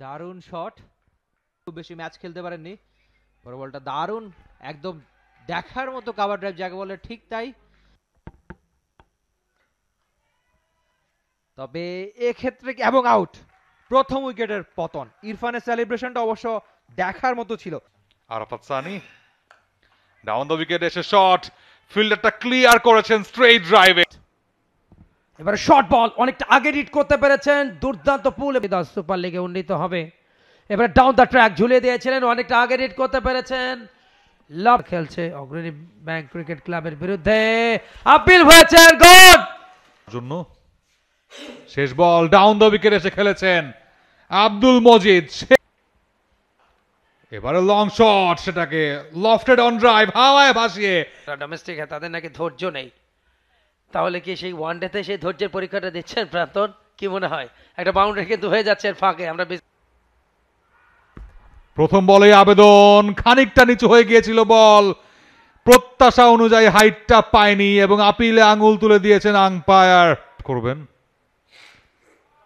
দারুণ শট, খুব বেশি ম্যাচ খেলতে পারেননি। পরে বলটা দারুণ, একদম দেখার মতো কভার ড্রাইভ, যাকে বলে ঠিক তাই। তবে এক্ষেত্রে এবং আউট, প্রথম উইকেটের পতন। ইরফানের সেলিব্রেশনটা অবশ্য দেখার মতো ছিল। Arafat Sunny down the wicket এসে শট, ফিল্ডারটা ক্লিয়ার করেছেন স্ট্রেট ড্রাইভে। এবারে শর্ট বল অনেকটা আগে রিড করতে পেরেছেন, দুর্দান্ত পুল। সুপার লিগে উন্নীত হবে। এবারে ডাউন দ্য ট্র্যাক ঝুলিয়ে দিয়েছিলেন, অনেকটা আগে রিড করতে পেরেছেন। লাভ খেলছে অগ্রণী ব্যাংক ক্রিকেট ক্লাবের বিরুদ্ধে, আপিল হয়েছে গোল জন্য। শেষ বল ডাউন দ্য উইকেট এসে খেলেছেন আব্দুল মজিদ। এবারে লং শট, সেটাকে লফটেড অন ড্রাইভ, হাওয়ায় ভাসিয়ে। ডোমেস্টিক তাদের নাকি ধৈর্য নেই, তাহলে কি সেই ওয়ানডেতে সেই ধৈর্যের পরীক্ষাটা দিচ্ছেন প্রান্তন? কি মনে হয়? একটা বাউন্ডারি কিন্তু হয়ে যাচ্ছে এর ফাঁকে। আমরা প্রথম বলে আবেদন, খানিকটা নিচু হয়ে গিয়েছিল বল, প্রত্যাশা অনুযায়ী হাইটটা পায়নি এবং আপিলে আঙুল তুলে দিয়েছেন আম্পায়ার। করবেন,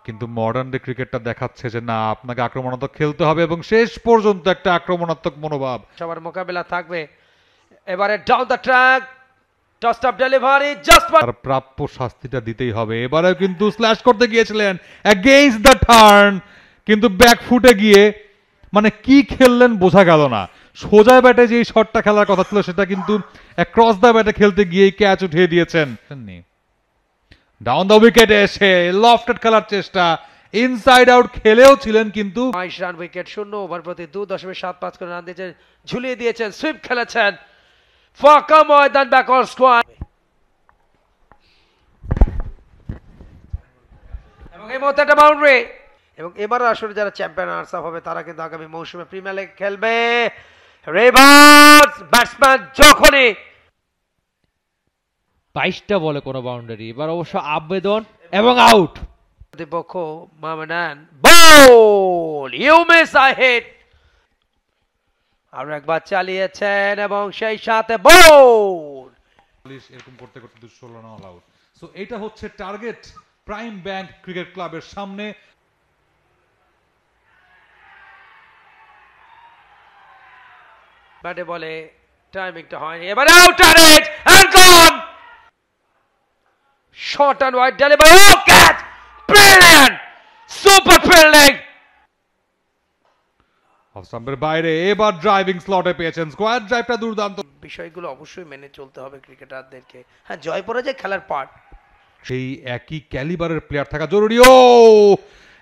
কিন্তু মডার্ন ডে ক্রিকেটটা দেখাচ্ছে যে না, আপনাকে আক্রমণাত্মক খেলতে হবে এবং শেষ পর্যন্ত একটা আক্রমণাত্মক মনোভাব সবার মোকাবেলা থাকবে। এবারে down the track, toss off delivery, just আর প্রাপ্য শাস্তিটা দিতেই হবে। এবারেও কিন্তু স্ল্যাশ করতে গিয়েছিলেন এগেইনস্ট দ্য টার্ন, কিন্তু ব্যাক ফুটে গিয়ে মানে কি খেললেন বোঝা গেল না। সোজা ব্যাটে যে শটটা খেলার কথা ছিল সেটা কিন্তু ক্রস দ্য ব্যাটে খেলতে গিয়ে ক্যাচ উঠিয়ে দিয়েছেন। ডাউন দ্য উইকেটে এসে লফটেড খেলার চেষ্টা, ইনসাইড আউট খেলেও ছিলেন, কিন্তু 22 রান, উইকেট শূন্য, ওভার প্রতি 2.75 করে রান দিয়েছেন, ঝুলিয়ে দিয়েছেন, সুইপ খেলেছেন। ফাঁকা ময়দান, ব্যাকওয়ার্ড স্কোয়াড, এবং এই মুহূর্তে একটা বাউন্ডারি। এবং এবার আসলে যারা চ্যাম্পিয়ন রানার্স আপ হবে তারা কিন্তু আগামী মৌসুমে প্রিমিয়ার লিগ খেলবে। রিভার্স ব্যাটসম্যান যখনই 22টা বলে কোনো বাউন্ডারি, এবার অবশ্য আবেদন এবং আউট। প্রতিপক্ষ মামনান বল, ইউ মিস আই হিট। আর একবার চালিয়েছেন এবং সেই সাথে বল। এরকম করতে করতে 16 রান অল আউট। সো এটা হচ্ছে টার্গেট প্রাইম ব্যাংক ক্রিকেট ক্লাবের সামনে। ব্যাটে বলে টাইমিংটা হয়নি, এবারে out and gone. Short and wide delivery, oh catch, brilliant, super fielding. Off স্টাম্পের বাইরে, এবার ড্রাইভিং স্লটে পেয়েছেন, স্কোয়ার ড্রাইভটা দুর্দান্ত। বিষয়গুলো অবশ্যই মেনে চলতে হবে ক্রিকেটারদেরকে। হ্যাঁ, জয় পরাজয় খেলার পার্ট। সেই একই ক্যালিবারের প্লেয়ার থাকা জরুরি। ও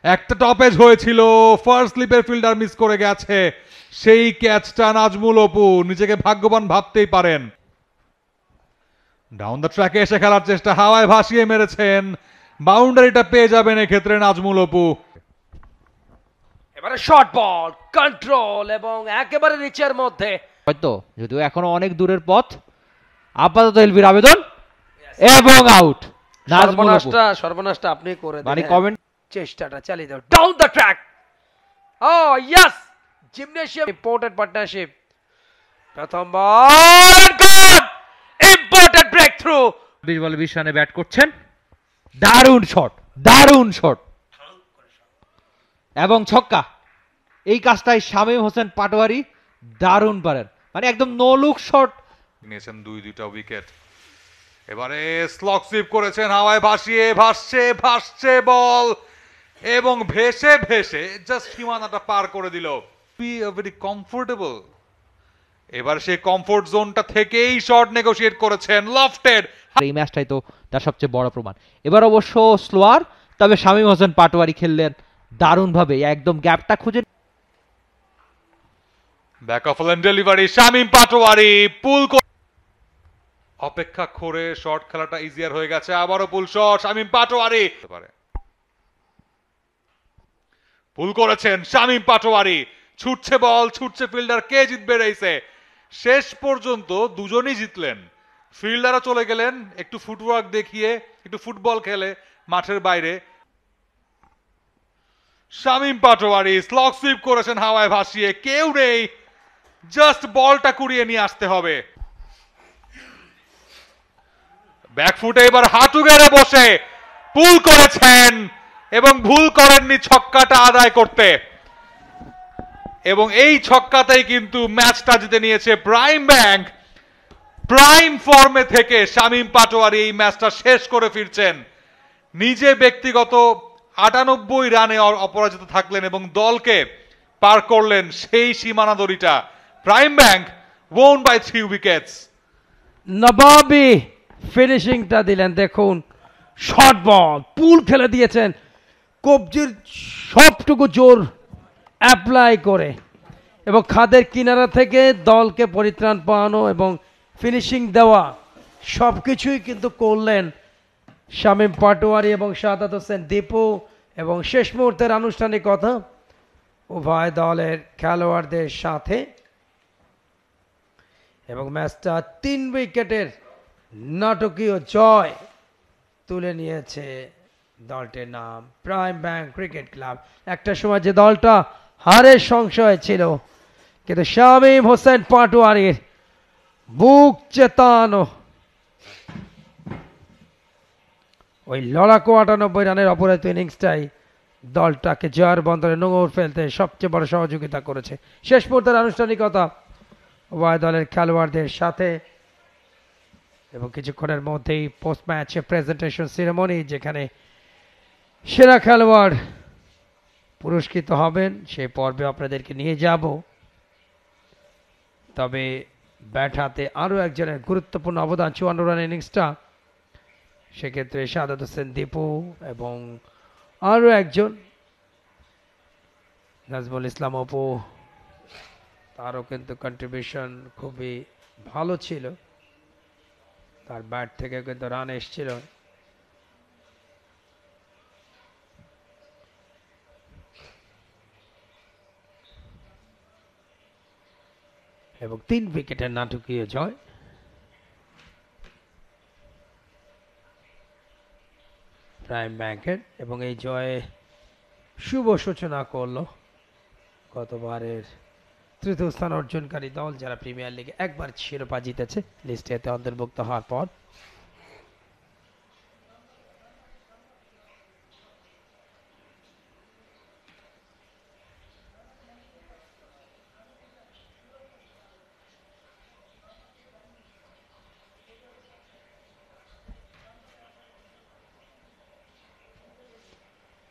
একটা টপেজ হয়েছিল, ফার্স্ট স্লিপের ফিল্ডার মিস করে গেছে সেই ক্যাচটা। নাজমুল অপু নিজেকে ভাগ্যবান ভাবতেই পারেন। ডাউন দ্য ট্র্যাকে এসে খেলার চেষ্টা, হাওয়ায় ভাসিয়ে মেরেছেন, বাউন্ডারিটা পেয়ে যাবেন এক্ষেত্রে নাজমুল অপু। এবারে শর্ট বল, কন্ট্রোল এবং একেবারে নিচের মধ্যে, হয়তো যদিও এখনো অনেক দূরের পথ। আপাতত এলবির আবেদন এবং আউট। সর্বনাশটা আপনি করে দেন, মানে কমেন্ট চেষ্টাটা চালিয়ে দাও। Down the track, oh yes, gymnasium imported partnership. প্রথম বল, গড, ইম্পোর্টেড ব্রেক থ্রু। 20 বলে 20 রানে ব্যাট করছেন, দারুণ শট, দারুণ শট এবং ছক্কা। এই কাজটাই শামীম হোসেন পাটোয়ারি দারুণ পারেন, মানে একদম নো লুক শট নিয়েছেন। দুইটা উইকেট। এবারে স্লগ সুইপ করেছেন, হাওয়ায় ভাসিয়ে, ভাসছে বল এবং ভেসে ভেসে জাস্ট সীমানাটা পার করে দিল। Very comfortable. এবার সেই কমফোর্ট জোনটা থেকেই শট নেগোশিয়েট করেছেন, লফটেড। এই ম্যাচটাই তো তার সবচেয়ে বড় প্রমাণ। এবার অবশ্য স্লোয়ার, তবে শামীম হোসেন পাটোয়ারি খেললেন দারুণভাবে, একদম গ্যাপটা খুঁজে। Back of length delivery, Shamim Patwari pull অপেক্ষা করে শর্ট খেলাটা ইজিয়ার হয়ে গেছে। আবারও pull shot, Shamim Patwari pull করেছেন। শামীম পাটোয়ারি ছুটছে বল, ছুটছে ফিল্ডার, কে জিতবে রেসে? শেষ পর্যন্ত দুজনই জিতলেন। ফিল্ডারও চলে গেলেন একটু ফুটওয়ার্ক দেখিয়ে, একটু ফুটবল খেলে মাঠের বাইরে। শামীম পাটোয়ারি স্লগ সুইপ করেছেন হাওয়ায় ভাসিয়ে, কেউ নেই, জাস্ট বলটা কুড়িয়ে নিয়ে আসতে হবে। ব্যাকফুটে এবার হাঁটু গেড়ে বসে পুল করেছেন এবং ভুল করেননি ছক্কাটা আদায় করতে। এবং এই ছক্কাতেই কিন্তু ম্যাচটা জিতে নিয়েছে প্রাইম ব্যাংক। প্রাইম ফর্মে থেকে শামীম পাটোয়ারি এই ম্যাচটা শেষ করে ফিরছেন। নিজে ব্যক্তিগত ৯৮ রানে অপরাজিত থাকলেন এবং দলকে পার করলেন সেই সীমানা দড়িটা। Prime Bank won by 3 wickets. নবাবি ফিনিশিংটা দিলেন, দেখুন শর্ট বল পুল খেলে দিয়েছেন, কবজির সবটুকু জোর অ্যাপ্লাই করে এবং খাদের কিনারা থেকে দলকে পরিত্রাণ পাওয়ানো এবং ফিনিশিং দেওয়া সব কিছুই কিন্তু করলেন শামীম পাটোয়ারি এবং শাহাদাত হোসেন দীপু। এবং শেষ মুহূর্তের আনুষ্ঠানিকতা উভয় দলের খেলোয়াড়দের সাথে, এবং ম্যাচটা ৩ উইকেটের নাটকীয় জয় তুলে নিয়েছে দলটির নাম প্রাইম ব্যাংক ক্রিকেট ক্লাব। একটা সময় যে দলটা হারের সংশয় ছিল, কিন্তু শামীম হোসেন পাটোয়ারির বুক চেতানো ওই লড়াকু ৯৮ রানের অপরাজিত ইনিংসটাই দলটাকে জয়ের বন্দরে নোঙর ফেলতে সবচেয়ে বড় সহযোগিতা করেছে। শেষ মুহূর্তের আনুষ্ঠানিকতা উভয় দলের খেলোয়াড়দের সাথে, এবং কিছুক্ষণের মধ্যেই পোস্ট ম্যাচ প্রেজেন্টেশন সেরেমনি, যেখানে সেরা খেলোয়াড় পুরস্কৃত হবেন, সেই পর্বে আপনাদেরকে নিয়ে যাব। তবে ব্যাট হাতে আরও একজনের গুরুত্বপূর্ণ অবদান ৫৪ রানের ইনিংসটা, সেক্ষেত্রে শাহাদাত হোসেন দীপু এবং আরও একজন নাজমুল ইসলাম অপু, তারও কিন্তু কন্ট্রিবিউশন খুবই ভালো ছিল, তার ব্যাট থেকে কিন্তু রান এসেছিল। এবং ৩ উইকেটের নাটকীয় জয় প্রাইম ব্যাংকের, এবং এই জয়ে শুভ সূচনা করল গতবারের তৃতীয় স্থান অর্জনকারী দল, যারা প্রিমিয়ার লিগে একবার শিরোপা জিতেছে, লিস্টেতে অন্তর্ভুক্ত হওয়ার পর।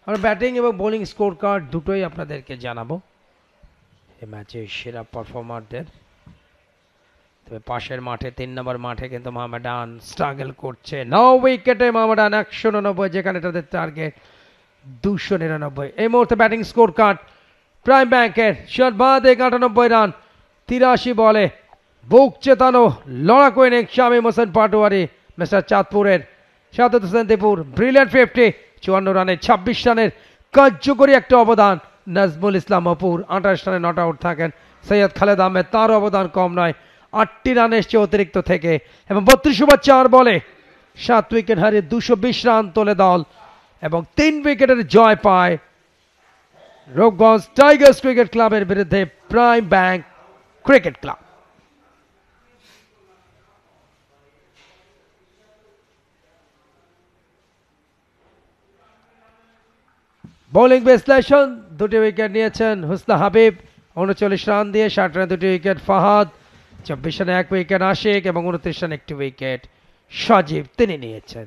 আমরা ব্যাটিং এবং বোলিং স্কোর কার্ড দুটোই আপনাদেরকে জানাবো এই ম্যাচে সেরা পারফর্মারদের। তবে পাশের মাঠে ৩ নম্বর মাঠে কিন্তু মোহামেডান স্ট্রাগল করছে। ৯ উইকেটে মোহামেডান ১৮৯, যেখানে তাদের টার্গেট ২৯৯। এই মুহূর্তে ব্যাটিং স্কোর কার্ড প্রাইম ব্যাংকের সর্বাধিক ৯৮ রান ৮৩ বলে বুক চেতানো লড়াকু ইনিংস শামীম হোসেন পাটোয়ারি, মিস্টার চাঁদপুরের শাহাদাত হোসেন দীপুর ব্রিলিয়ান্ট ৫০, ৫৪ রানে ২৬ রানের কার্যকরী একটা অবদান নাজমুল ইসলাম অপুর, ২৮ রানে নট আউট থাকেন সৈয়দ খালেদ আহমেদ, তার অবদান কম নয়, ৮টি রান এসছে অতিরিক্ত থেকে, এবং ৩২ ওভার ৪ বলে ৭ উইকেট হারিয়ে ২২০ রান তোলে দল, এবং ৩ উইকেটের জয় পায় রূপগঞ্জ টাইগার্স ক্রিকেট ক্লাবের বিরুদ্ধে prime bank cricket club. Bowling বিশ্লেষণ, ২টি উইকেট নিয়েছেন হুসনা হাবিব ৩৯ রান দিয়ে, ৬০ রানে ২টি উইকেট ফাহাদ, ২৪ রানে ১ উইকেট আশিক, এবং ২৯ রানে ১টি উইকেট সজীব তিনি নিয়েছেন।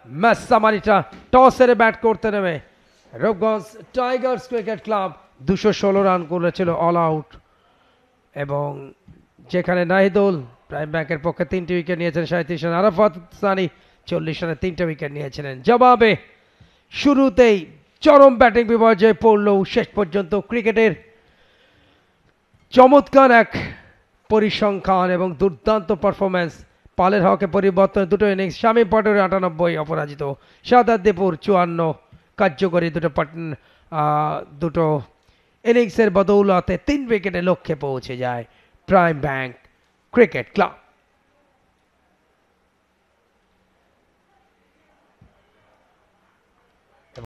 ম্যাচ সামারিটা টসের ব্যাট করতে নেমে Rupganj Tigers cricket club ২১৬ run করেছিল অল আউট, এবং যেখানে নাহিদুল প্রাইম ব্যাংকের পক্ষে ৩টি উইকেট নিয়েছেন ৩৭ রান, আরাফাত সানি ৪০ রানে ৩টে উইকেট নিয়েছিলেন। জবাবে শুরুতেই চরম ব্যাটিং বিপর্যয়ে পড়লেও শেষ পর্যন্ত ক্রিকেটের চমৎকার এক পরিসংখ্যান এবং দুর্দান্ত পারফরমেন্স, পালের হকে পরিবর্তন, দুটো ইনিংস, শামীম পাটোয়ারি ৯৮ অপরাজিত, শাহাদাত দীপুর ৫৪, কার্যকরী দুটো ইনিংসের বদৌলতে ৩ উইকেটে লক্ষ্যে পৌঁছে যায় প্রাইম ব্যাংক ক্রিকেট ক্লাব।